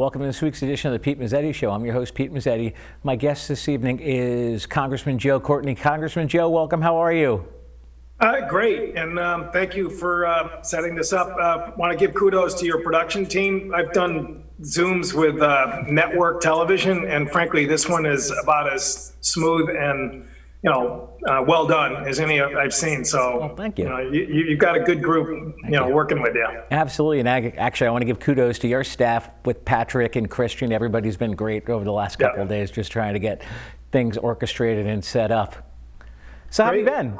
Welcome to this week's edition of the Pete Mezzetti Show. I'm your host, Pete Mezzetti. My guest this evening is Congressman Joe Courtney. Congressman Joe, welcome. How are you? Great, and thank you for setting this up. Want to give kudos to your production team. I've done Zooms with network television, and frankly, this one is about as smooth and well done as any I've seen. So, well, thank you. You've got a good group, working with you. Absolutely, and actually, I want to give kudos to your staff with Patrick and Christian. Everybody's been great over the last couple of days, just trying to get things orchestrated and set up. So, how have you been?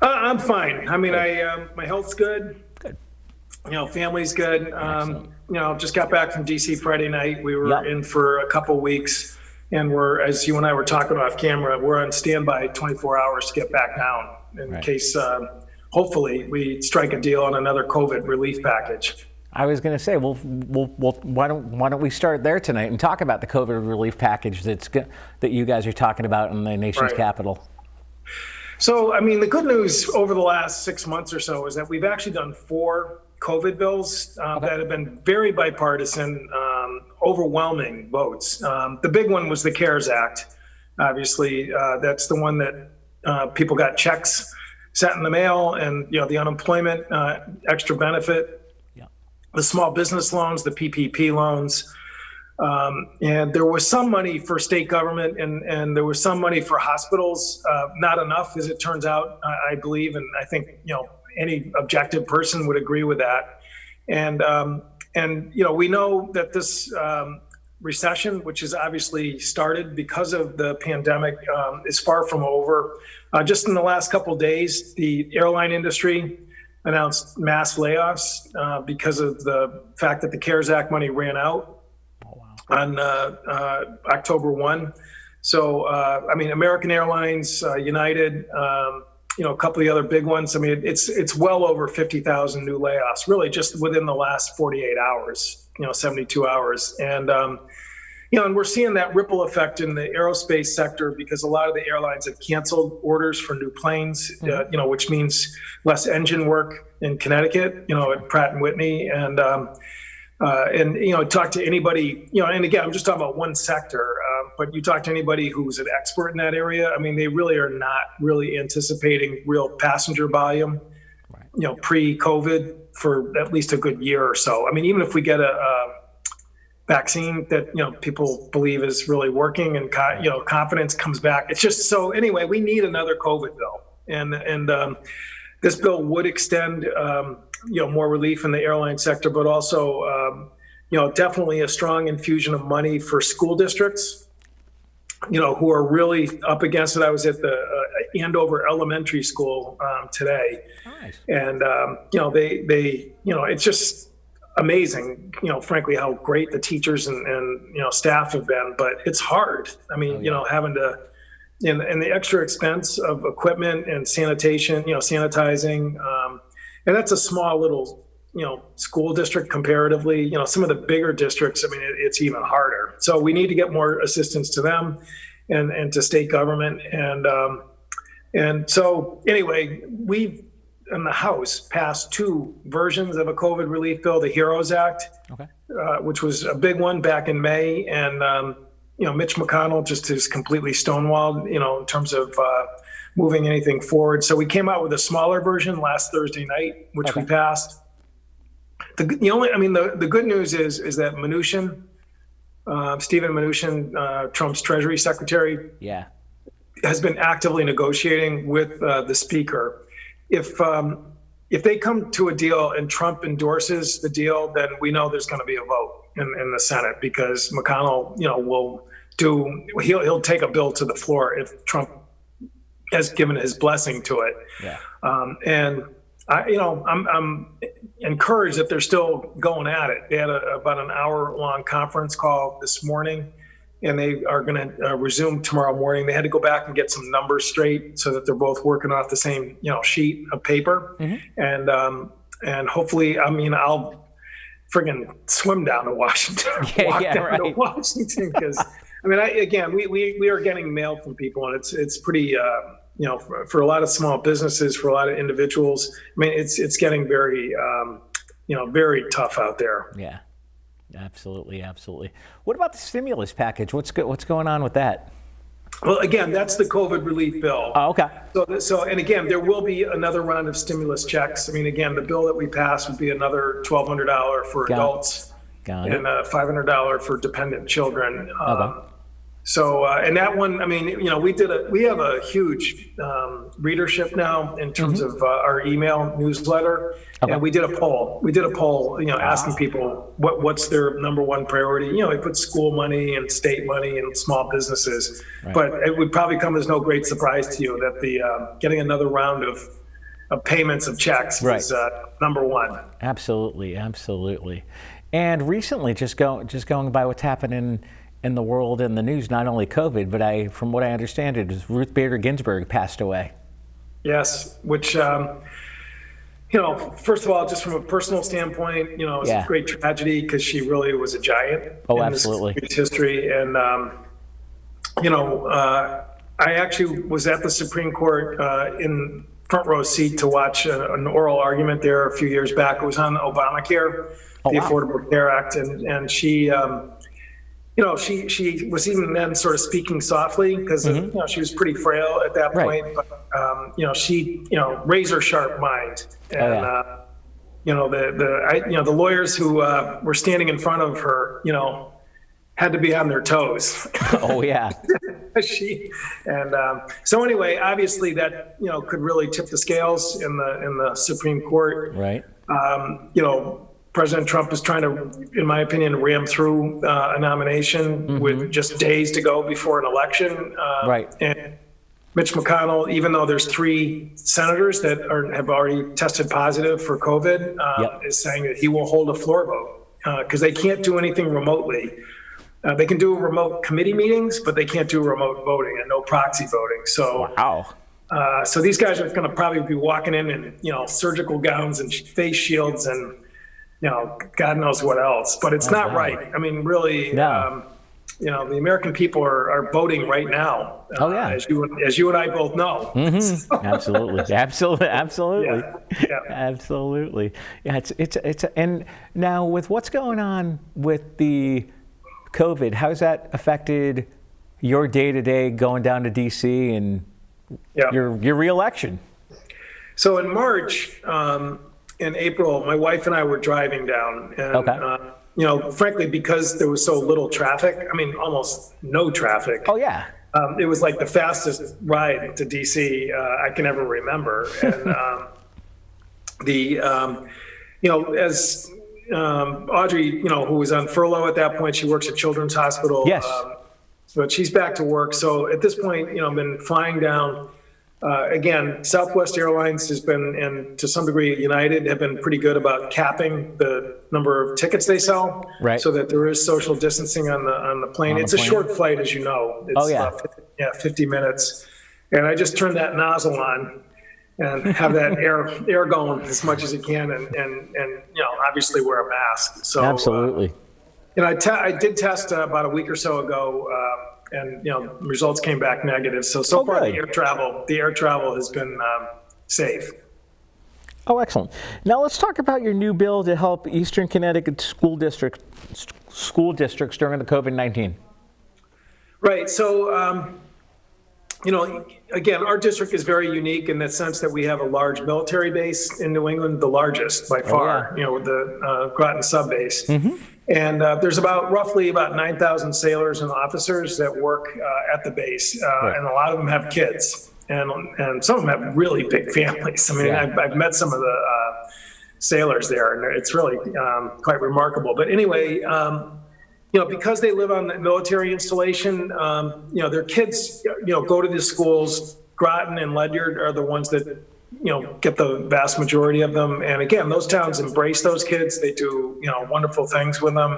I'm fine. I mean, my health's good. Good. Family's good. Just got back from DC Friday night. We were in for a couple weeks. And we're, as you and I were talking off camera, we're on standby 24 hours to get back down in case, hopefully, we strike a deal on another COVID relief package. I was going to say, well, why don't we start there tonight and talk about the COVID relief package that you guys are talking about in the nation's capital. So, I mean, the good news over the last 6 months or so is that we've actually done 4 COVID bills that have been very bipartisan, overwhelming votes. The big one was the CARES Act. Obviously, that's the one that people got checks sent in the mail, and the unemployment extra benefit, the small business loans, the PPP loans, and there was some money for state government, and there was some money for hospitals. Not enough, as it turns out, I believe, and I think any objective person would agree with that. And we know that this recession, which has obviously started because of the pandemic, is far from over. Just in the last couple of days, the airline industry announced mass layoffs because of the fact that the CARES Act money ran out on October 1. So, American Airlines, United, a couple of the other big ones. I mean, it's well over 50,000 new layoffs, really just within the last 48 hours, 72 hours. And, and we're seeing that ripple effect in the aerospace sector because a lot of the airlines have canceled orders for new planes, which means less engine work in Connecticut, at Pratt and Whitney. And talk to anybody, and again, I'm just talking about one sector, but you talk to anybody who's an expert in that area. I mean, they really are not really anticipating real passenger volume, pre-COVID for at least a good year or so. I mean, even if we get a vaccine that, people believe is really working and, confidence comes back. It's just, so anyway, we need another COVID bill. And this bill would extend, more relief in the airline sector, but also, definitely a strong infusion of money for school districts, who are really up against it. I was at the Andover Elementary School today. Nice. And, it's just amazing, frankly, how great the teachers and staff have been, but it's hard. I mean, having to, and the extra expense of equipment and sanitation, sanitizing, and that's a small little, school district comparatively. Some of the bigger districts, I mean, it's even harder. So we need to get more assistance to them and to state government. And so anyway, we've in the House passed 2 versions of a COVID relief bill, the HEROES Act, which was a big one back in May. And, Mitch McConnell just is completely stonewalled, in terms of moving anything forward. So we came out with a smaller version last Thursday night, which we passed. The good news is that Mnuchin, Steven Mnuchin, Trump's Treasury Secretary, has been actively negotiating with the Speaker. If they come to a deal and Trump endorses the deal, then we know there's going to be a vote in the Senate because McConnell, he'll take a bill to the floor if Trump has given his blessing to it. And I'm encouraged that they're still going at it. They had about an hour-long conference call this morning, and they are going to resume tomorrow morning. They had to go back and get some numbers straight so that they're both working off the same, sheet of paper. And hopefully, I'll friggin' swim down to Washington, to Washington, because we are getting mail from people, and it's pretty. For a lot of small businesses, for a lot of individuals, it's getting very, very tough out there. Absolutely, absolutely. What about the stimulus package? What's going on with that? Well, again, that's the COVID relief bill. Oh, okay. And again, there will be another round of stimulus checks. I mean, again, the bill that we passed would be another $1,200 for adults and $500 for dependent children. Okay. And that one, I mean, we have a huge readership now in terms of our email newsletter. Okay. And we did a poll. Asking people what's their number one priority. We put school money and state money and small businesses. Right. But it would probably come as no great surprise to you that the getting another round of payments of checks is number one. Absolutely, absolutely. And recently, just going by what's happening in the world and the news, not only COVID, but from what I understand, it is Ruth Bader Ginsburg passed away. Yes, which. First of all, just from a personal standpoint, it was a great tragedy because she really was a giant in this history. And, I actually was at the Supreme Court in front row seat to watch an oral argument there a few years back. It was on Obamacare, the Affordable Care Act. And she, she was even then sort of speaking softly because she was pretty frail at that point. Right. But she razor sharp mind, and the lawyers who were standing in front of her had to be on their toes. Oh yeah. So anyway, obviously that could really tip the scales in the Supreme Court. Right. President Trump is trying to, in my opinion, ram through a nomination with just days to go before an election. Right. And Mitch McConnell, even though there's 3 senators that have already tested positive for COVID, is saying that he will hold a floor vote because they can't do anything remotely. They can do remote committee meetings, but they can't do remote voting and no proxy voting. So, so these guys are going to probably be walking in surgical gowns and face shields and God knows what else, but it's not right. I mean, really, the American people are voting right now. As you and I both know. Absolutely. Absolutely. Yeah. Absolutely. Yeah. It's and now with what's going on with the COVID, how's that affected your day-to-day going down to DC and your reelection? So in March, in April, my wife and I were driving down, and frankly, because there was so little traffic, I mean, almost no traffic. Oh yeah. It was like the fastest ride to DC I can ever remember, and as Audrey, who was on furlough at that point, she works at Children's Hospital. Yes. But she's back to work. So at this point, I've been flying down. Again, Southwest Airlines has been, and to some degree United, have been pretty good about capping the number of tickets they sell, so that there is social distancing on the plane. It's a short flight, as you know. It's 50 minutes. And I just turn that nozzle on and have that air going as much as you can, and obviously wear a mask. So absolutely. I did test about a week or so ago. And results came back negative. So far the air travel has been safe. Oh, excellent. Now let's talk about your new bill to help Eastern Connecticut school districts during the COVID-19. Right. So again, our district is very unique in the sense that we have a large military base in New England, the largest by far. With the Groton sub base. And there's roughly about 9,000 sailors and officers that work at the base, and a lot of them have kids, and some of them have really big families. I mean, I've met some of the sailors there, and it's really quite remarkable. But anyway, because they live on the military installation, their kids, go to the schools. Groton and Ledyard are the ones that get the vast majority of them. And again, those towns embrace those kids. They do, wonderful things with them.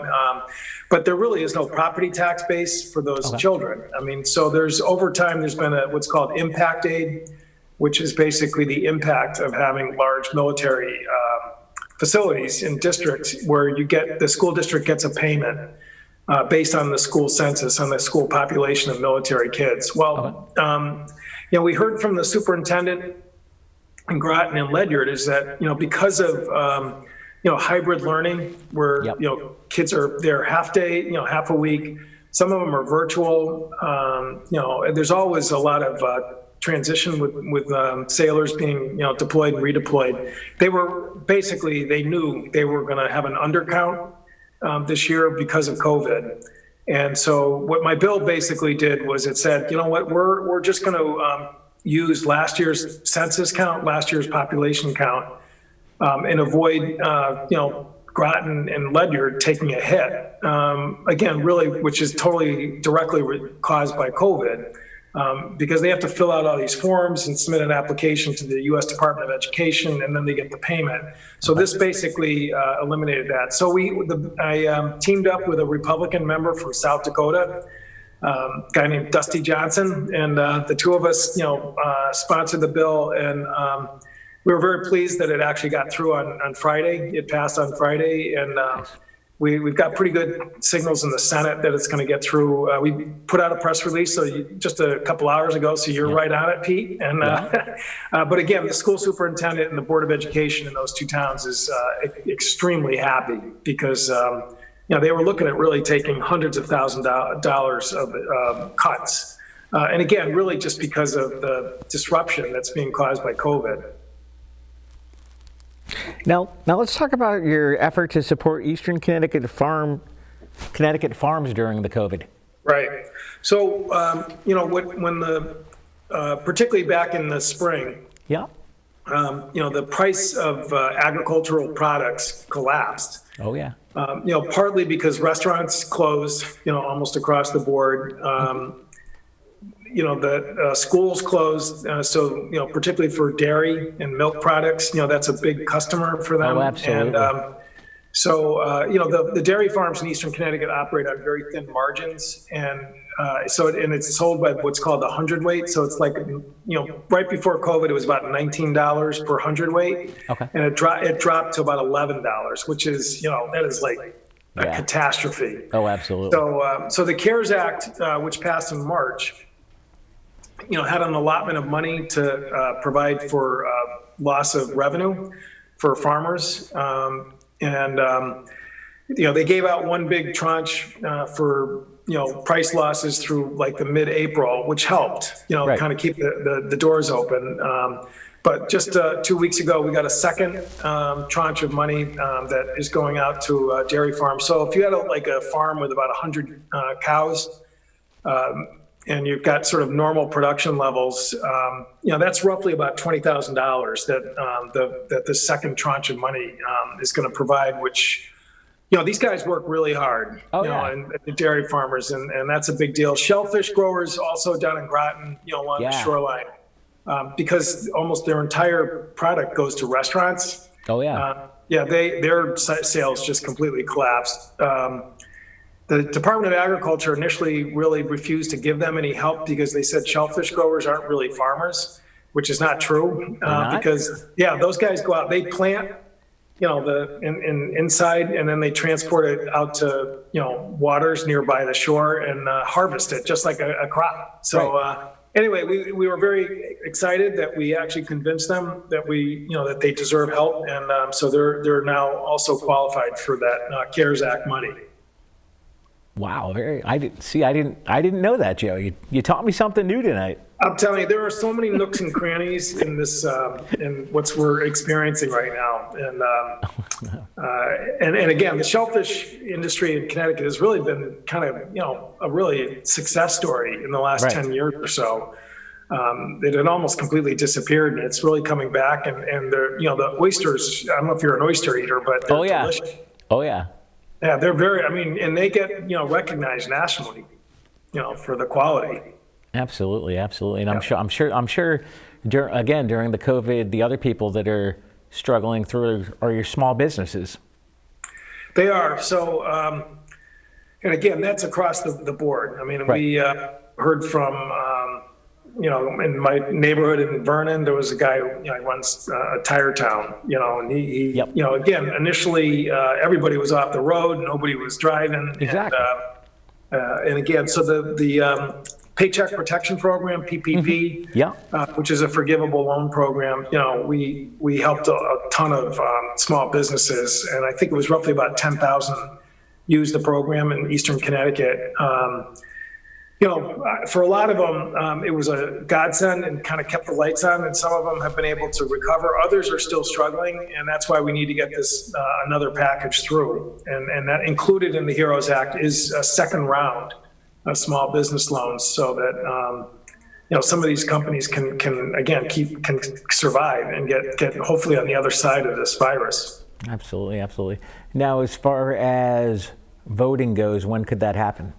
But there really is no property tax base for those children. I mean, so over time, there's been what's called impact aid, which is basically the impact of having large military facilities in districts where the school district gets a payment based on the school census, on the school population of military kids. Well, we heard from the superintendent in Groton and Ledyard is that, because of hybrid learning where, Yep. Kids are there half day, half a week. Some of them are virtual. And there's always a lot of transition with sailors being, deployed and redeployed. They knew they were going to have an undercount this year because of COVID. And so what my bill basically did was it said, you know what, we're just going to use last year's census count, last year's population count, and avoid, Groton and Ledyard taking a hit. Again, really, which is totally directly caused by COVID, because they have to fill out all these forms and submit an application to the U.S. Department of Education, and then they get the payment. So this basically eliminated that. So I teamed up with a Republican member from South Dakota, a guy named Dusty Johnson, and the two of us, sponsored the bill, and we were very pleased that it actually got through on Friday. It passed on Friday, and we've got pretty good signals in the Senate that it's going to get through. We put out a press release just a couple hours ago, so you're right on it, Pete. And but again, the school superintendent and the Board of Education in those two towns is extremely happy because they were looking at really taking hundreds of thousands of dollars of cuts. And again, really just because of the disruption that's being caused by COVID. Now let's talk about your effort to support Eastern Connecticut farms during the COVID. Right. So, when particularly back in the spring, Yeah. the price of agricultural products collapsed. Oh yeah. Partly because restaurants closed, almost across the board. The schools closed, so particularly for dairy and milk products, that's a big customer for them. Oh, absolutely. And the dairy farms in Eastern Connecticut operate on very thin margins, and it's sold by what's called the hundredweight. So it's like right before COVID, it was about $19 per hundredweight, Okay. and it dropped to about $11, which is that is like a catastrophe. Oh, absolutely. So the CARES Act, which passed in March, had an allotment of money to provide for loss of revenue for farmers. They gave out one big tranche for, price losses through like the mid-April, which helped, Right. kind of keep the doors open. But just 2 weeks ago, we got a second tranche of money that is going out to dairy farms. So if you had a farm with about 100 cows, and you've got sort of normal production levels, that's roughly about $20,000 that the second tranche of money is going to provide, which, these guys work really hard, and the dairy farmers, and that's a big deal. Shellfish growers also down in Groton, along the shoreline, because almost their entire product goes to restaurants. Oh yeah. Their sales just completely collapsed. The Department of Agriculture initially really refused to give them any help because they said shellfish growers aren't really farmers, which is not true. Because those guys go out, they plant, inside, and then they transport it out to, waters nearby the shore and harvest it just like a crop. So anyway, we were very excited that we actually convinced them that that they deserve help, and so they're now also qualified for that CARES Act money. Wow, I didn't know that, Joe. You taught me something new tonight. I'm telling you, there are so many nooks and crannies in this, in what we're experiencing right now, and again, the shellfish industry in Connecticut has really been kind of a really success story in the last 10 years or so. It had almost completely disappeared, and it's really coming back. And they're, the oysters. I don't know if you're an oyster eater, but they're delicious. Oh yeah. Yeah, they're very. And they get recognized nationally, for the quality. Absolutely. And I'm sure. During the COVID, the other people that are struggling through are your small businesses. They are. So, and again, that's across the board. We heard from. In my neighborhood in Vernon, there was a guy who runs a tire town, and he again, initially everybody was off the road, nobody was driving. Exactly. And again, so the Paycheck Protection Program, PPP, Yeah. which is a forgivable loan program. We helped a ton of small businesses, and I think it was roughly about 10,000 used the program in Eastern Connecticut. For a lot of them, it was a godsend and kind of kept the lights on, and some of them have been able to recover. Others are still struggling, and that's why we need to get this another package through. And that included in the HEROES Act is a second round of small business loans, so that some of these companies can survive and get hopefully on the other side of this virus. Absolutely, absolutely. Now, as far as voting goes, when could that happen?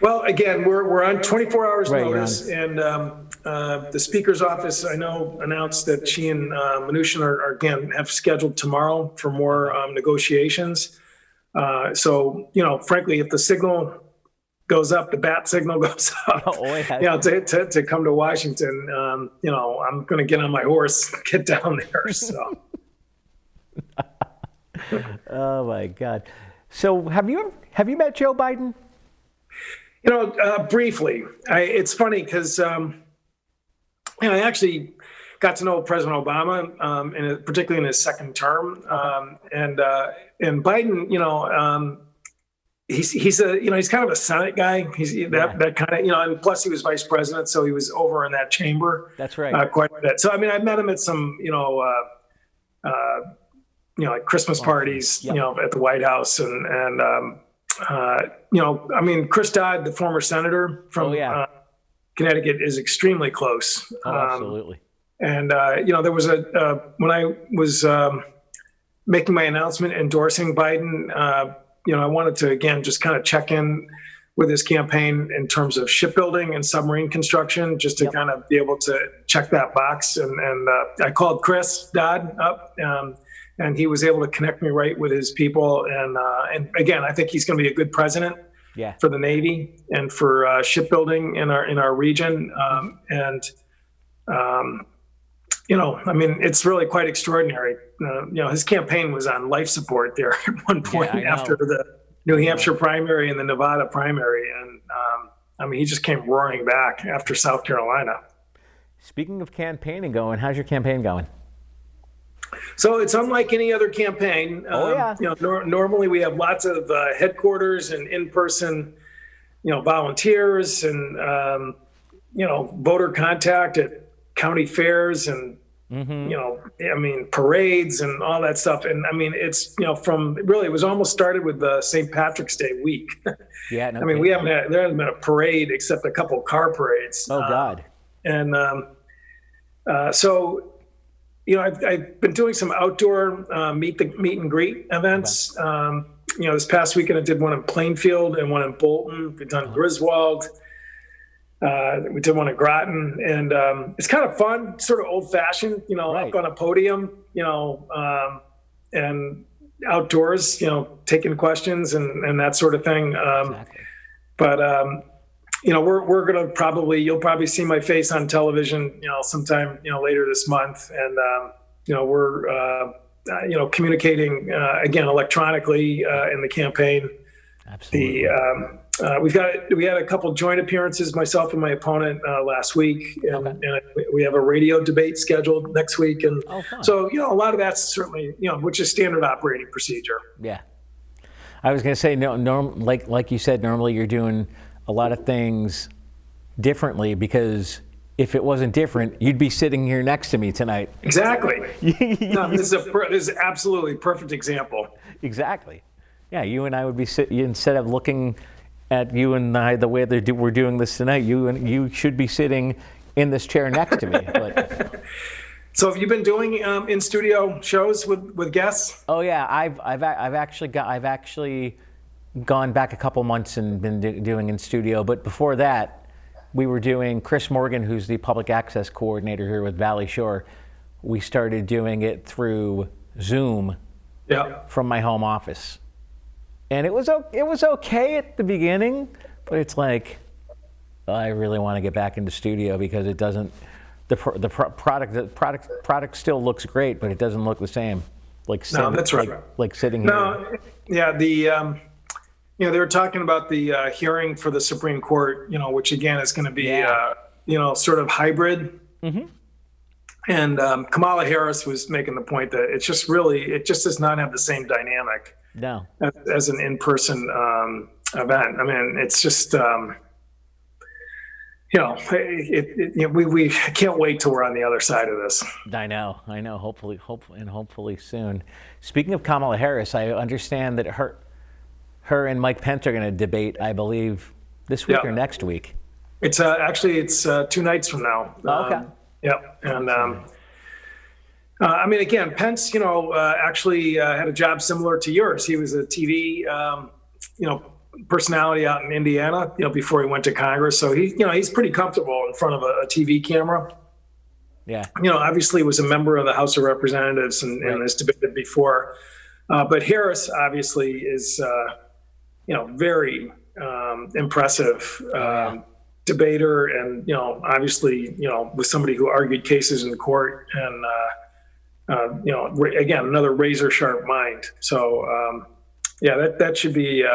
Well, again, we're on 24 hours Right, notice, and the Speaker's office, I know, announced that she and Mnuchin have scheduled tomorrow for more negotiations. So, frankly, if the signal goes up, the bat signal goes up. Oh, yeah. To come to Washington, I'm going to get on my horse, get down there. So. Oh my God! So have you met Joe Biden? Briefly. It's funny because I actually got to know President Obama, and particularly in his second term, and Biden. He's kind of a Senate guy. He's that kind of, and plus he was vice president, so he was over in that chamber. That's right. Quite a bit. So I mean, I met him at some like Christmas parties, Yep. At the White House, and Chris Dodd, the former senator from Connecticut, is extremely close. Absolutely. And there was when I was making my announcement endorsing Biden, I wanted to again just kind of check in with his campaign in terms of shipbuilding and submarine construction, just to kind of be able to check that box. And I called Chris Dodd up. And he was able to connect me right with his people. And again, I think he's going to be a good president for the Navy and for shipbuilding in our region. It's really quite extraordinary. His campaign was on life support there at one point after the New Hampshire primary and the Nevada primary. And he just came roaring back after South Carolina. Speaking of campaigning going, how's your campaign going? So it's unlike any other campaign. Normally we have lots of headquarters and in-person, volunteers and, voter contact at county fairs and, parades and all that stuff. And it's, it was almost started with the St. Patrick's Day week. Yeah. No there hasn't been a parade except a couple car parades. Oh, God. I've been doing some outdoor meet and greet events. This past weekend I did one in Plainfield and one in Bolton. We've done Griswold. We did one in Groton, and it's kind of fun, sort of old-fashioned. Up on a podium, and outdoors, taking questions and that sort of thing. Exactly. But we're going to you'll probably see my face on television, sometime, later this month. And, we're, communicating, again, electronically, in the campaign. Absolutely. We had a couple joint appearances, myself and my opponent, last week. And we have a radio debate scheduled next week. And so, a lot of that's certainly, which is standard operating procedure. Yeah. I was going to say, like you said, normally you're doing a lot of things differently, because if it wasn't different, you'd be sitting here next to me tonight. Exactly. This is absolutely perfect example. Exactly. Yeah, you and I would be instead of looking at you and I the way we're doing this tonight, you should be sitting in this chair next to me. But. So have you been doing in studio shows with guests? Oh yeah, I've actually gone back a couple months and been doing in studio. But before that, we were doing, Chris Morgan, who's the public access coordinator here with Valley Shore, we started doing it through Zoom from my home office. And it was okay at the beginning, but it's like, I really want to get back into studio, because it doesn't, the product still looks great, but it doesn't look the same. Like that's right. Like sitting here. No, yeah, they were talking about the hearing for the Supreme Court, which again is going to be, Yeah. sort of hybrid. Mm-hmm. And Kamala Harris was making the point that it just does not have the same dynamic No. as an in-person event. I mean, it's just, we can't wait till we're on the other side of this. I know. Hopefully soon. Speaking of Kamala Harris, I understand that her and Mike Pence are going to debate, I believe, this week or next week. It's actually 2 nights from now. Oh, okay. And I mean, again, Pence, actually had a job similar to yours. He was a TV, personality out in Indiana, before he went to Congress. So he's pretty comfortable in front of a TV camera. Yeah. Obviously was a member of the House of Representatives and has debated before. But Harris obviously is, very impressive debater, and obviously was somebody who argued cases in the court, and again, another razor sharp mind. So that should be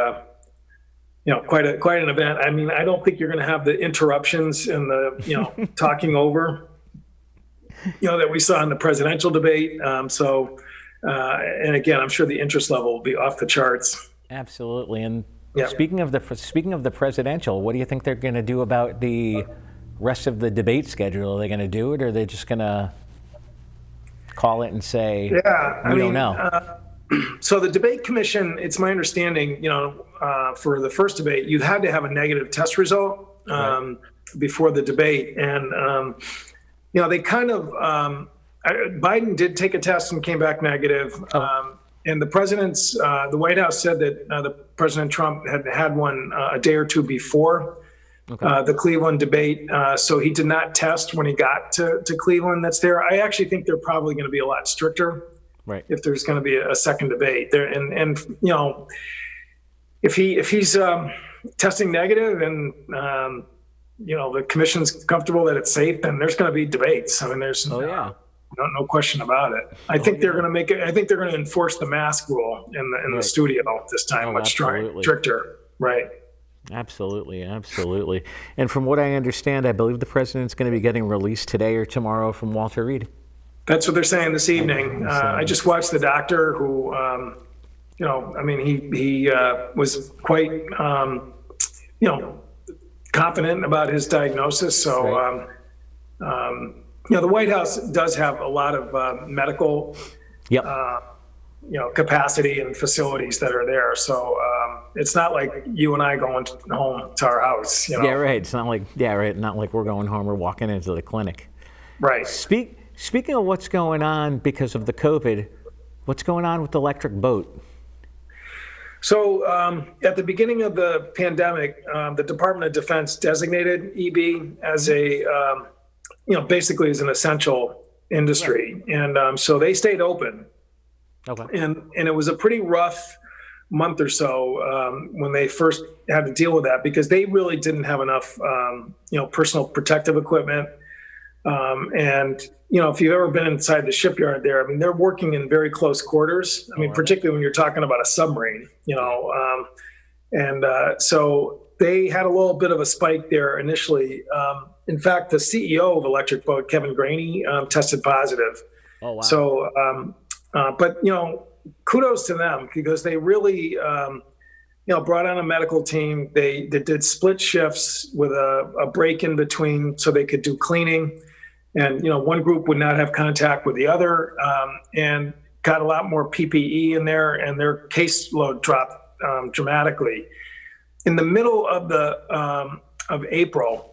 quite an event. I mean, I don't think you're going to have the interruptions and the talking over that we saw in the presidential debate. And again, I'm sure the interest level will be off the charts. Absolutely. And speaking of the presidential, what do you think they're going to do about the rest of the debate schedule? Are they going to do it, or are they just going to call it and say, we don't know? So the debate commission, it's my understanding, for the first debate, you had to have a negative test result before the debate. And, they kind of, Biden did take a test and came back negative. And the White House said that President Trump had one a day or two before the Cleveland debate. So he did not test when he got to Cleveland. That's there. I actually think they're probably going to be a lot stricter. Right. If there's going to be a second debate there, and if he's testing negative and the commission's comfortable that it's safe, then there's going to be debates. I mean, there's no question about it. I think they're going to enforce the mask rule in the studio this time, much stricter. Right. Absolutely. And from what I understand, I believe the president's going to be getting released today or tomorrow from Walter Reed. That's what they're saying this evening. I just watched the doctor who, he was quite, confident about his diagnosis. So, the White House does have a lot of medical, capacity and facilities that are there. So it's not like you and I going home to our house. Yeah, right. It's not like not like we're going home or walking into the clinic. Right. Speaking of what's going on because of the COVID, what's going on with the electric boat? So at the beginning of the pandemic, the Department of Defense designated EB as basically as an essential industry. Right. And so they stayed open. Okay. And it was a pretty rough month or so when they first had to deal with that, because they really didn't have enough, personal protective equipment. And if you've ever been inside the shipyard there, I mean, they're working in very close quarters. I mean, particularly when you're talking about a submarine, so they had a little bit of a spike there initially. In fact, the CEO of Electric Boat, Kevin Graney, tested positive. Oh, wow. So, but kudos to them, because they really, brought on a medical team. They did split shifts with a break in between so they could do cleaning. And, one group would not have contact with the other, and got a lot more PPE in there, and their caseload dropped dramatically. In the middle of April,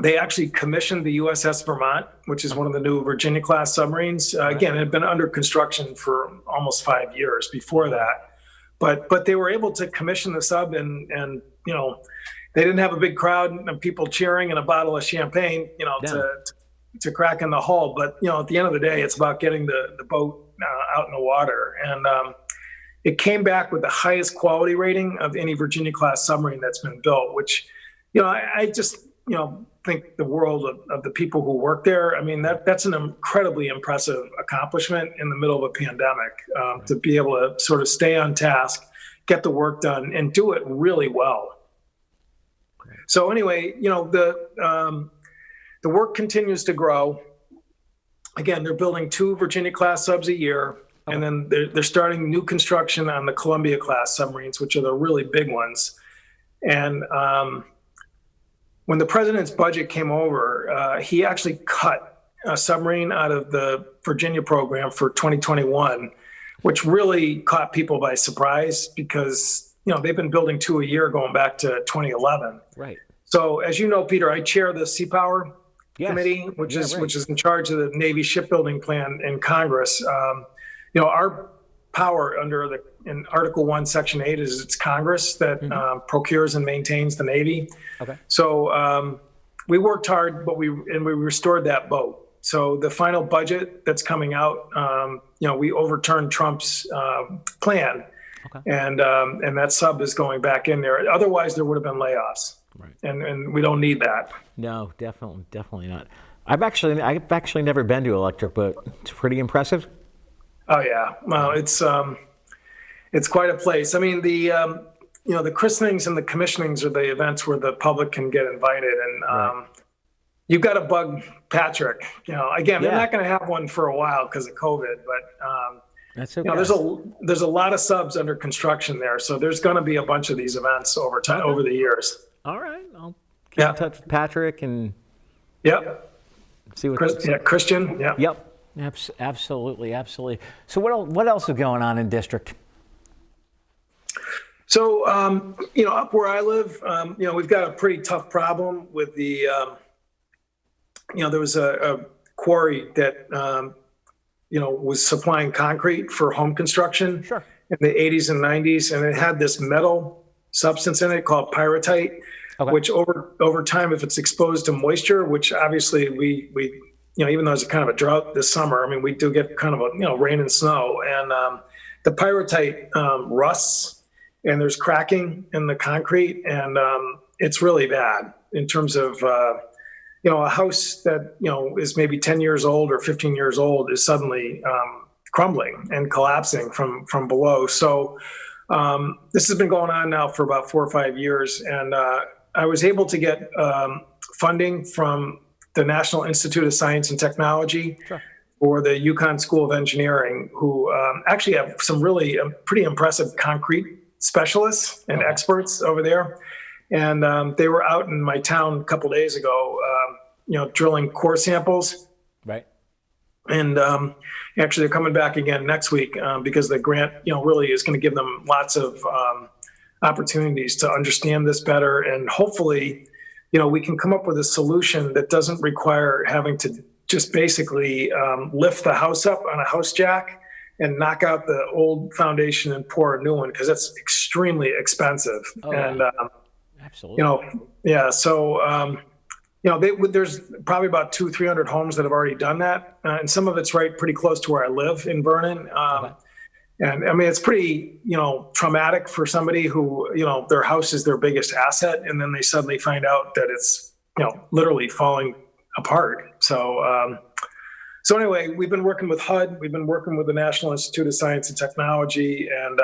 they actually commissioned the USS Vermont, which is one of the new Virginia-class submarines. Again, it had been under construction for almost 5 years before that. But they were able to commission the sub, and they didn't have a big crowd of people cheering and a bottle of champagne, to crack in the hull. But, at the end of the day, it's about getting the boat out in the water. And it came back with the highest quality rating of any Virginia-class submarine that's been built, which, I just, think the world of the people who work there. I mean, that's an incredibly impressive accomplishment in the middle of a pandemic, to be able to sort of stay on task, get the work done and do it really well. So anyway, the work continues to grow. Again, they're building 2 Virginia-class subs a year, and then they're starting new construction on the Columbia-class submarines, which are the really big ones. And when the president's budget came over, he actually cut a submarine out of the Virginia program for 2021, which really caught people by surprise because, they've been building 2 a year going back to 2011. Right. So as you know, Peter, I chair the Sea Power Committee, which is in charge of the Navy shipbuilding plan in Congress. Our power in Article 1, Section 8 is it's Congress that procures and maintains the Navy. Okay. So we worked hard, but we restored that boat. So the final budget that's coming out, we overturned Trump's plan, and that sub is going back in there. Otherwise, there would have been layoffs. Right. And we don't need that. No, definitely not. I've actually never been to electric boat. It's pretty impressive. Oh yeah, well, it's quite a place. I mean, the christenings and the commissionings are the events where the public can get invited, and you've got to bug Patrick. Again, they're not going to have one for a while because of COVID, but that's okay. There's a lot of subs under construction there, so there's going to be a bunch of these events over time over the years. All right, I'll get in touch with Patrick and see what. Christian. Yeah. Yep. Absolutely. So what else is going on in district? So up where I live, we've got a pretty tough problem with the. There was a quarry that was supplying concrete for home construction in the 80s and 90s, and it had this metal substance in it called pyrrhotite, which over time, if it's exposed to moisture, which obviously we even though it's kind of a drought this summer, I mean, we do get kind of a rain and snow, and the pyrrhotite rusts, and there's cracking in the concrete, and it's really bad in terms of a house that is maybe 10 years old or 15 years old is suddenly crumbling and collapsing from below. So this has been going on now for about 4 or 5 years, and I was able to get funding from the National Institute of Science and Technology for the Yukon School of Engineering, who actually have some really pretty impressive concrete specialists and experts over there. And they were out in my town a couple days ago, drilling core samples. Right. And actually, they're coming back again next week because the grant, really is going to give them lots of opportunities to understand this better, and hopefully, we can come up with a solution that doesn't require having to just basically lift the house up on a house jack and knock out the old foundation and pour a new one, because that's extremely expensive. Absolutely. So there's probably about 200-300 homes that have already done that, and some of it's right pretty close to where I live in Vernon. And I mean, it's pretty, traumatic for somebody who, their house is their biggest asset, and then they suddenly find out that it's, literally falling apart. So, anyway, we've been working with HUD, we've been working with the National Institute of Science and Technology, and,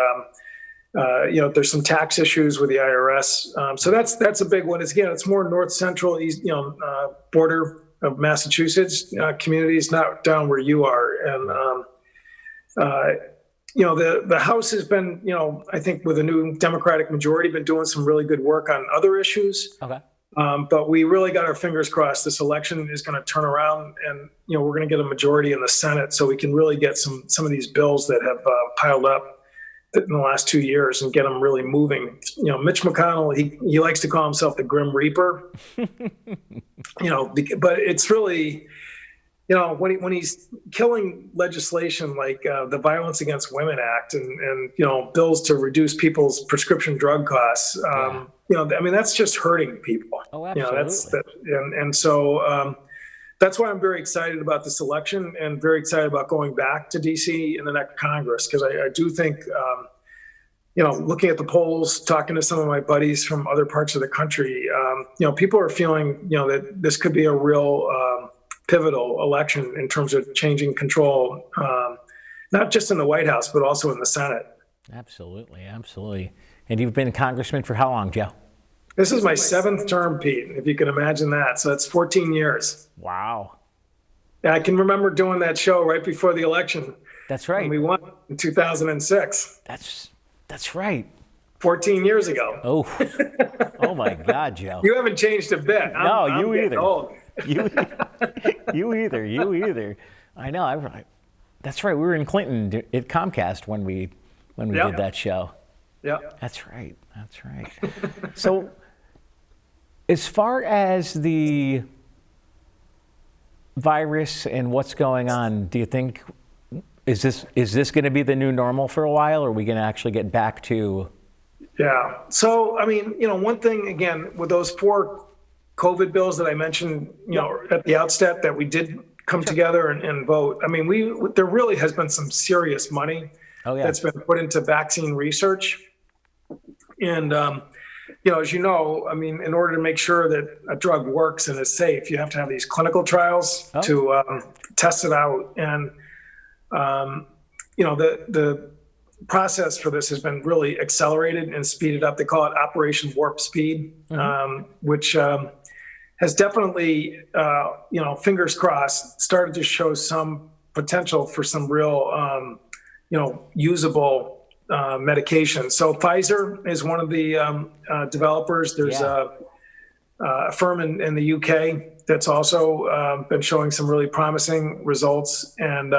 there's some tax issues with the IRS. So that's a big one. It's more north central, east, border of Massachusetts communities, not down where you are. And, the House has been, I think with a new Democratic majority, been doing some really good work on other issues. Okay. But we really got our fingers crossed. This election is going to turn around, and we're going to get a majority in the Senate, so we can really get some of these bills that have piled up in the last 2 years and get them really moving. Mitch McConnell, he likes to call himself the Grim Reaper. But it's really. When he's killing legislation like the Violence Against Women Act and bills to reduce people's prescription drug costs, that's just hurting people. Oh, absolutely. So that's why I'm very excited about this election and very excited about going back to DC in the next Congress, because I do think, looking at the polls, talking to some of my buddies from other parts of the country, people are feeling, that this could be a real pivotal election in terms of changing control, not just in the White House, but also in the Senate. Absolutely, absolutely. And you've been congressman for how long, Joe? This is my 7th term, Pete, if you can imagine that. So that's 14 years. Wow. And I can remember doing that show right before the election. That's When right. we won in 2006, That's right. 14 years ago. Oh, oh my God, Joe. You haven't changed a bit. I'm you getting either. old. You, you either. You either. I know. That's right. We were in Clinton at Comcast when we Yeah. did that show. Yeah. That's right. That's right. So, as far as the virus and what's going on, do you think is this going to be the new normal for a while, or are we going to actually get back to? Yeah. So, I mean, one thing, again, with those 4 COVID bills that I mentioned, at the outset that we did come together and vote. I mean, there really has been some serious money that's been put into vaccine research. And, as you know, I mean, in order to make sure that a drug works and is safe, you have to have these clinical trials to test it out. And, the process for this has been really accelerated and speeded up. They call it Operation Warp Speed, which has definitely, fingers crossed, started to show some potential for some real, usable medication. So Pfizer is one of the developers. There's a firm in the UK that's also been showing some really promising results. And,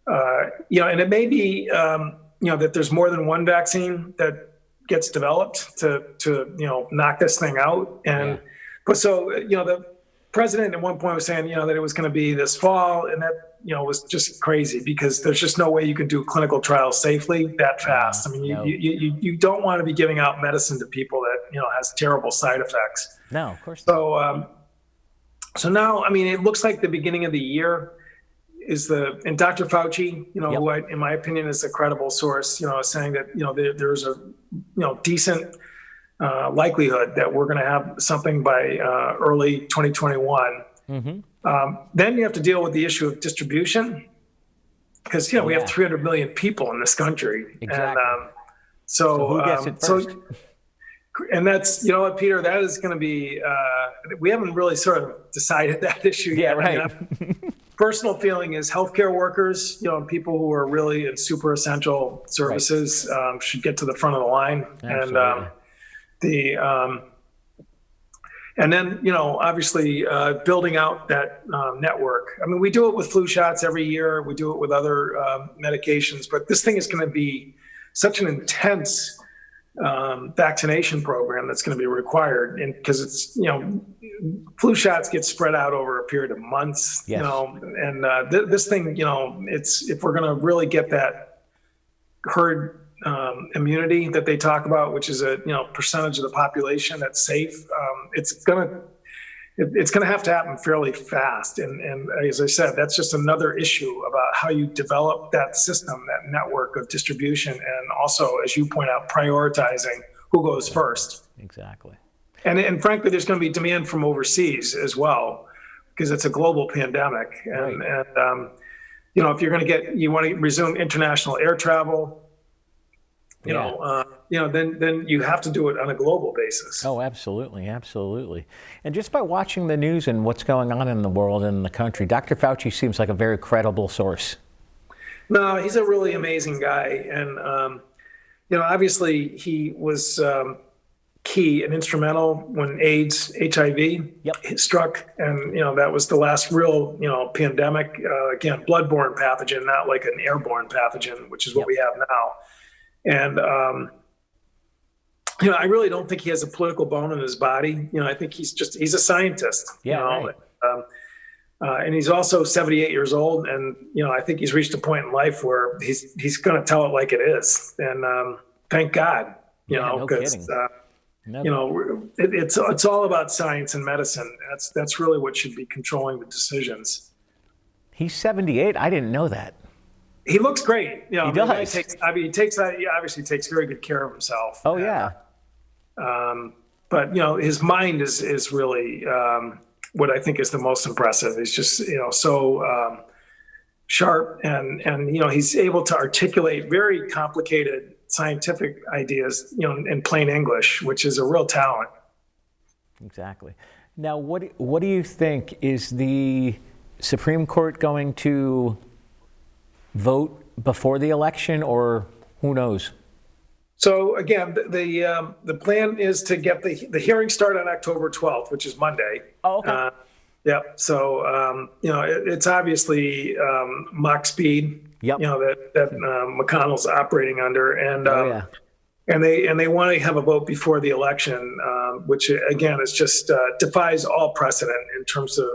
and it may be, that there's more than one vaccine that gets developed to knock this thing out. And but so, the president at one point was saying, that it was going to be this fall, and that, was just crazy because there's just no way you can do clinical trials safely that fast. I mean, you don't want to be giving out medicine to people that, has terrible side effects. No, of course not. So now, I mean, it looks like the beginning of the year is and Dr. Fauci, who in my opinion is a credible source, is saying that, there's a, decent likelihood that we're going to have something by early 2021. Then you have to deal with the issue of distribution because, we have 300 million people in this country. Exactly. And so who gets it first? And that's, what, Peter, that is going to be, we haven't really sort of decided that issue yet. Yeah, right. I mean, personal feeling is healthcare workers, people who are really in super essential services should get to the front of the line. Absolutely. And then, obviously building out that network. I mean, we do it with flu shots every year. We do it with other medications, but this thing is going to be such an intense vaccination program that's going to be required, and because it's flu shots get spread out over a period of months. And this thing, it's if we're going to really get that herd immunity that they talk about, which is a percentage of the population that's safe, it's gonna have to happen fairly fast. And as I said, that's just another issue about how you develop that system, that network of distribution, and also, as you point out, prioritizing who goes first. Exactly. And frankly, there's going to be demand from overseas as well, because it's a global pandemic. And if you're going to you want to resume international air travel, then you have to do it on a global basis. Oh, absolutely, absolutely. And just by watching the news and what's going on in the world and in the country, Dr. Fauci seems like a very credible source. No, he's a really amazing guy. And, obviously he was key and instrumental when HIV struck. And, that was the last real, pandemic, again, bloodborne pathogen, not like an airborne pathogen, which is what we have now. And, I really don't think he has a political bone in his body. I think he's a scientist, and he's also 78 years old. And, I think he's reached a point in life where he's going to tell it like it is. And thank God, because, it's all about science and medicine. That's really what should be controlling the decisions. He's 78. I didn't know that. He looks great. He does. He obviously takes very good care of himself. Oh, yeah. But, his mind is really what I think is the most impressive. He's just, so sharp, and he's able to articulate very complicated scientific ideas, in plain English, which is a real talent. Exactly. Now, what do you think? Is the Supreme Court going to vote before the election, or who knows? So again, the plan is to get the hearing start on October 12th, which is Monday. Oh, okay. Yeah. So it's obviously mock speed. Yep. That McConnell's operating under, and and they want to have a vote before the election, which again is just defies all precedent in terms of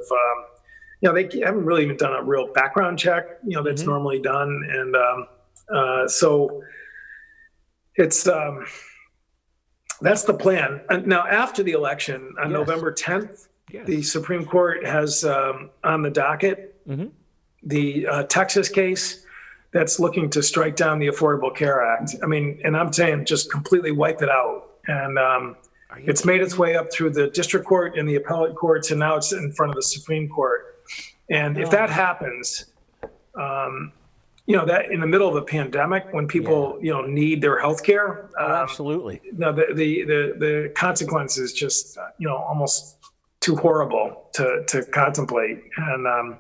they haven't really even done a real background check that's normally done, and so it's that's the plan. And now after the election on November 10th, the Supreme Court has on the docket the Texas case that's looking to strike down the Affordable Care Act. I mean, and I'm saying just completely wipe it out. And it's made its way up through the district court and the appellate courts, and now it's in front of the Supreme Court. And if that happens, that in the middle of a pandemic, when people need their health care, absolutely. The consequence is just almost too horrible to contemplate. And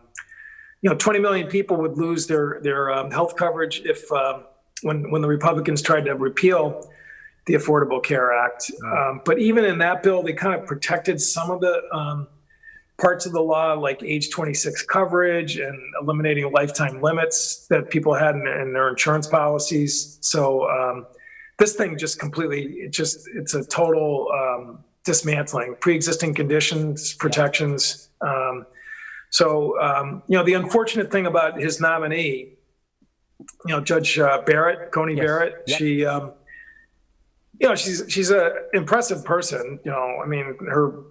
20 million people would lose their health coverage if when the Republicans tried to repeal the Affordable Care Act. But even in that bill, they kind of protected some of the parts of the law, like age 26 coverage and eliminating lifetime limits that people had in their insurance policies. So this thing just completely, it's a total dismantling pre-existing conditions, protections. The unfortunate thing about his nominee, Judge Barrett, Coney Barrett, she, she's an impressive person. I mean, her,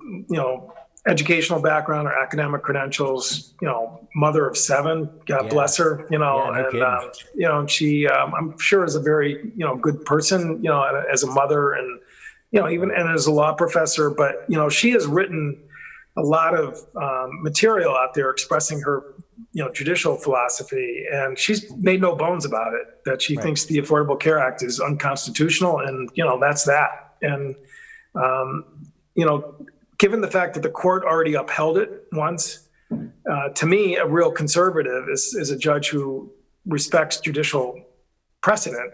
educational background, her academic credentials, mother of 7, God bless her, and she, I'm sure is a very, good person, as a mother and, even and as a law professor, but, she has written a lot of material out there expressing her, judicial philosophy, and she's made no bones about it, that she thinks the Affordable Care Act is unconstitutional, and, that's that. And, given the fact that the court already upheld it once, to me, a real conservative is a judge who respects judicial precedent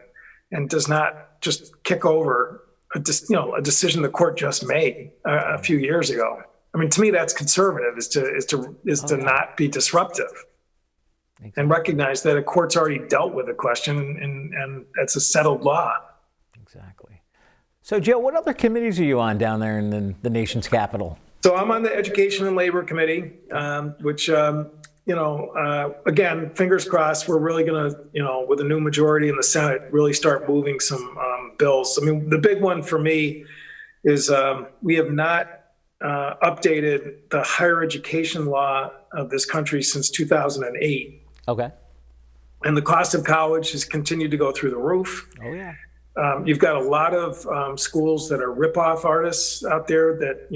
and does not just kick over a decision the court just made a few years ago. I mean, to me, that's conservative, is to not be disruptive and recognize that a court's already dealt with the question, and it's a settled law. Exactly. So, Joe, what other committees are you on down there in the nation's capital? So I'm on the Education and Labor Committee, which, again, fingers crossed, we're really going to, with a new majority in the Senate, really start moving some bills. I mean, the big one for me is we have not updated the higher education law of this country since 2008. Okay. And the cost of college has continued to go through the roof. Oh, yeah. You've got a lot of schools that are rip-off artists out there that,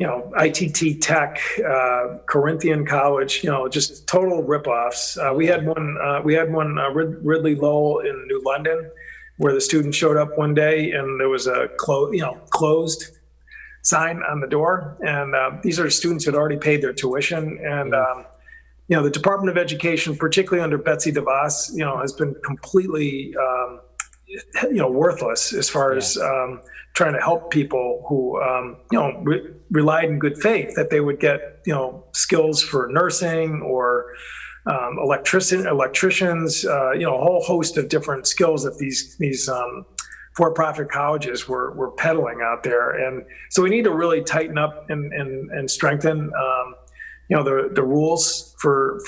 ITT Tech, Corinthian College, just total rip-offs. We had one, Ridley Lowell in New London, where the student showed up one day and there was a closed sign on the door. And these are students who had already paid their tuition. And, the Department of Education, particularly under Betsy DeVos, has been completely, worthless as far as trying to help people who, relied in good faith that they would get, skills for nursing or electricians, a whole host of different skills that these for-profit colleges were peddling out there. And so we need to really tighten up and strengthen the rules for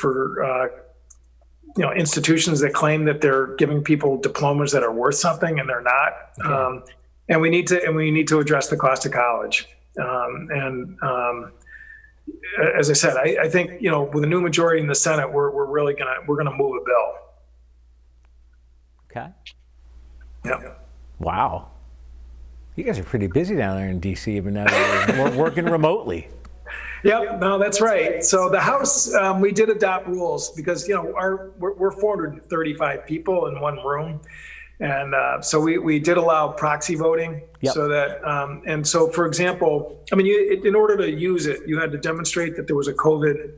institutions that claim that they're giving people diplomas that are worth something and they're not. Okay. And we need to address the cost of college. As I said, I think with a new majority in the Senate, we're really gonna move a bill. Okay. Yeah. Wow. You guys are pretty busy down there in DC, even now that we're working remotely. Yep, no, that's right. So the House, we did adopt rules because, we're 435 people in one room. And so we did allow proxy voting. Yep. So that, and so, for example, I mean, in order to use it, you had to demonstrate that there was a COVID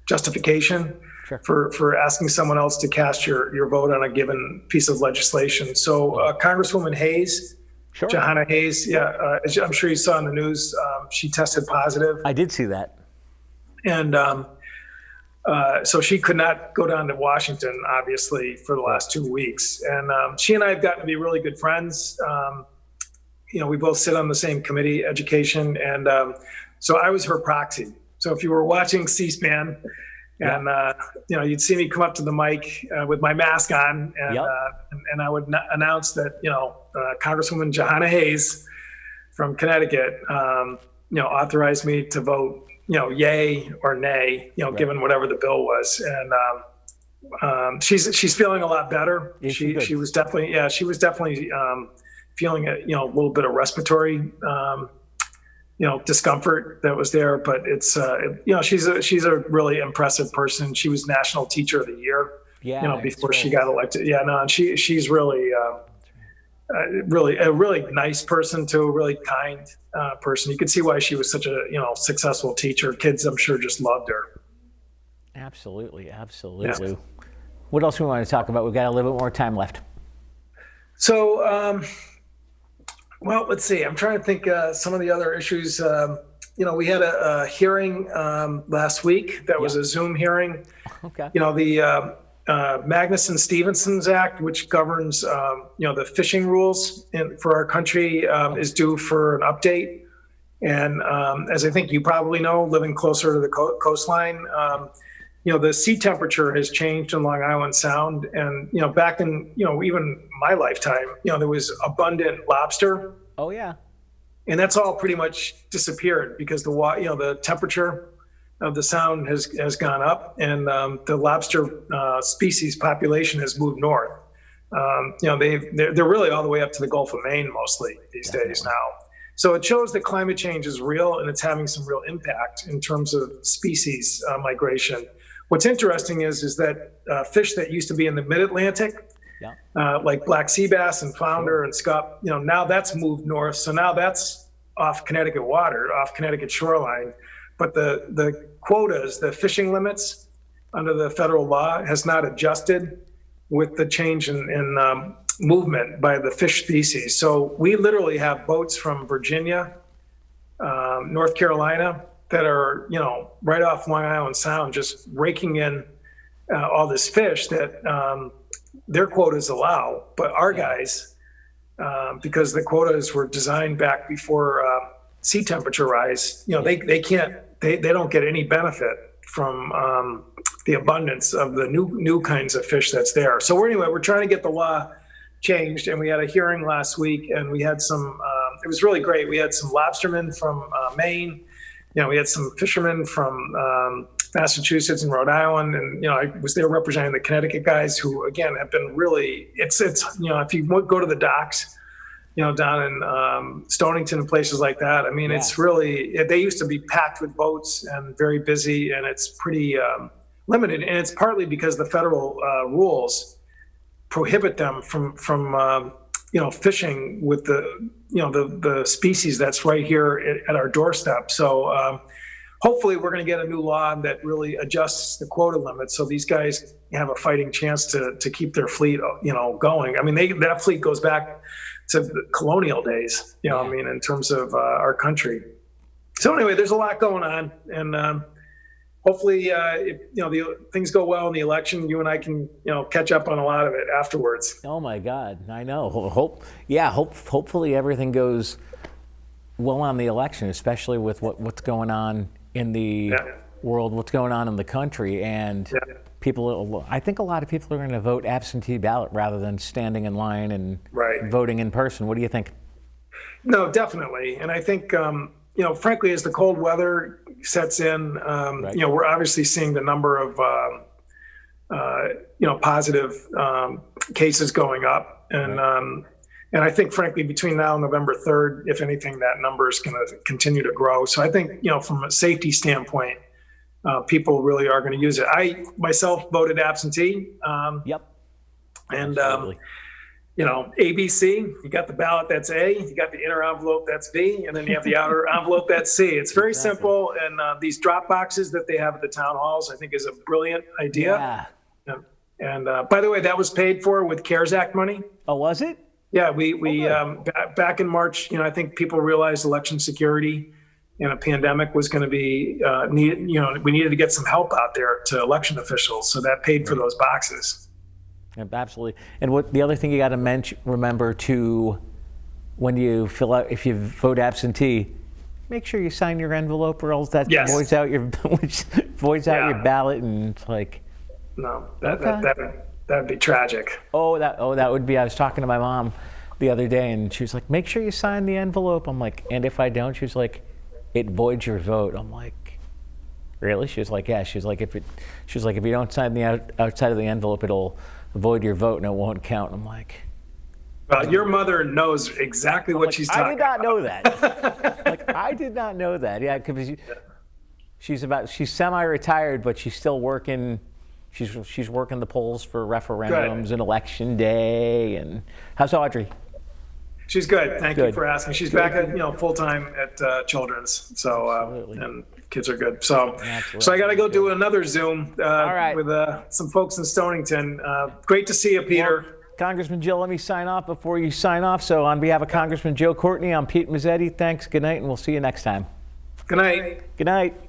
justification. Sure. For asking someone else to cast your vote on a given piece of legislation. So Congresswoman Hayes, Sure. Johanna Hayes, as I'm sure you saw in the news, she tested positive. I did see that. And so she could not go down to Washington, obviously, for the last 2 weeks. And she and I have gotten to be really good friends. We both sit on the same committee, education. And so I was her proxy. So if you were watching C-SPAN, and you'd see me come up to the mic with my mask on, and and I would announce that Congresswoman Johanna Hayes from Connecticut, authorized me to vote, yay or nay, given whatever the bill was, and she's feeling a lot better. She was definitely feeling a little bit of respiratory discomfort that was there, but it's she's a really impressive person. She was National Teacher of the Year, before she got elected. And she's really really a really nice person too, a really kind person. You could see why she was such a successful teacher. Kids, I'm sure, just loved her. Absolutely. Yeah. What else we want to talk about? We've got a little bit more time left. So. Well, let's see. I'm trying to think some of the other issues. We had a hearing last week that was a Zoom hearing. Okay. The Magnuson-Stevenson's Act, which governs, the fishing rules for our country, is due for an update. And as I think you probably know, living closer to the coastline, the sea temperature has changed in Long Island Sound. And, back in, even my lifetime, there was abundant lobster. Oh, yeah. And that's all pretty much disappeared because the temperature of the sound has gone up, and the lobster species population has moved north. They're really all the way up to the Gulf of Maine mostly these days now. So it shows that climate change is real, and it's having some real impact in terms of species migration. What's interesting is that fish that used to be in the mid-Atlantic, like black sea bass and flounder and scup, now that's moved north. So now that's off Connecticut water, off Connecticut shoreline. But the quotas, the fishing limits under the federal law has not adjusted with the change in movement by the fish species. So we literally have boats from Virginia, North Carolina, that are, right off Long Island Sound, just raking in all this fish that their quotas allow. But our guys, because the quotas were designed back before sea temperature rise, they don't get any benefit from the abundance of the new kinds of fish that's there. So we're trying to get the law changed, and we had a hearing last week, and we had some. It was really great. We had some lobstermen from Maine. We had some fishermen from Massachusetts and Rhode Island, and I was there representing the Connecticut guys, who again have been really. It's if you go to the docks, down in Stonington and places like that. I mean, It's really, they used to be packed with boats and very busy, and it's pretty limited. And it's partly because the federal rules prohibit them from fishing with the species that's right here at our doorstep. So hopefully we're going to get a new law that really adjusts the quota limit, so these guys have a fighting chance to keep their fleet, going. I mean, that fleet goes back to the colonial days, in terms of our country. So anyway, there's a lot going on, and hopefully, if the things go well in the election, you and I can, catch up on a lot of it afterwards. Oh my God, I know. Hopefully everything goes well on the election, especially with what's going on in the world, what's going on in the country, and people. I think a lot of people are going to vote absentee ballot rather than standing in line and voting in person. What do you think? No, definitely, and I think frankly, as the cold weather sets in, we're obviously seeing the number of positive cases going up, and And I think, frankly, between now and November 3rd, if anything, that number is going to continue to grow. So I think, from a safety standpoint, people really are going to use it. I myself voted absentee. Yep. And, Absolutely. ABC, you got the ballot, that's A, you got the inner envelope, that's B, and then you have the outer envelope, that's C. It's very simple. And these drop boxes that they have at the town halls, I think is a brilliant idea. Yeah. And by the way, that was paid for with CARES Act money. Oh, was it? Yeah, we back in March, I think people realized election security in a pandemic was going to be needed. We needed to get some help out there to election officials, so that paid for those boxes. Yep, absolutely. And what the other thing you got to remember to, when you fill out, if you vote absentee, make sure you sign your envelope, or else that voids out your your ballot, and it's like. No, that'd be tragic. That would be. I was talking to my mom the other day, and she was like, "Make sure you sign the envelope." I'm like, "And if I don't?" She was like, "It voids your vote." I'm like, "Really?" She was like, "Yeah." She was like, "If you don't sign the outside of the envelope, it'll void your vote and it won't count." I'm like, well, your mother knows exactly what she's talking about. I did not know that. I did not know that. Yeah, because she's semi-retired, but she's still working. She's working the polls for referendums and election day. And how's Audrey? She's good. Thank you for asking. She's back at full time at Children's. So and kids are good. So I got to go do another Zoom with some folks in Stonington. Great to see you, Peter. Well, Congressman Joe, let me sign off before you sign off. So on behalf of Congressman Joe Courtney, I'm Pete Mezzetti. Thanks. Good night, and we'll see you next time. Good night. Good night.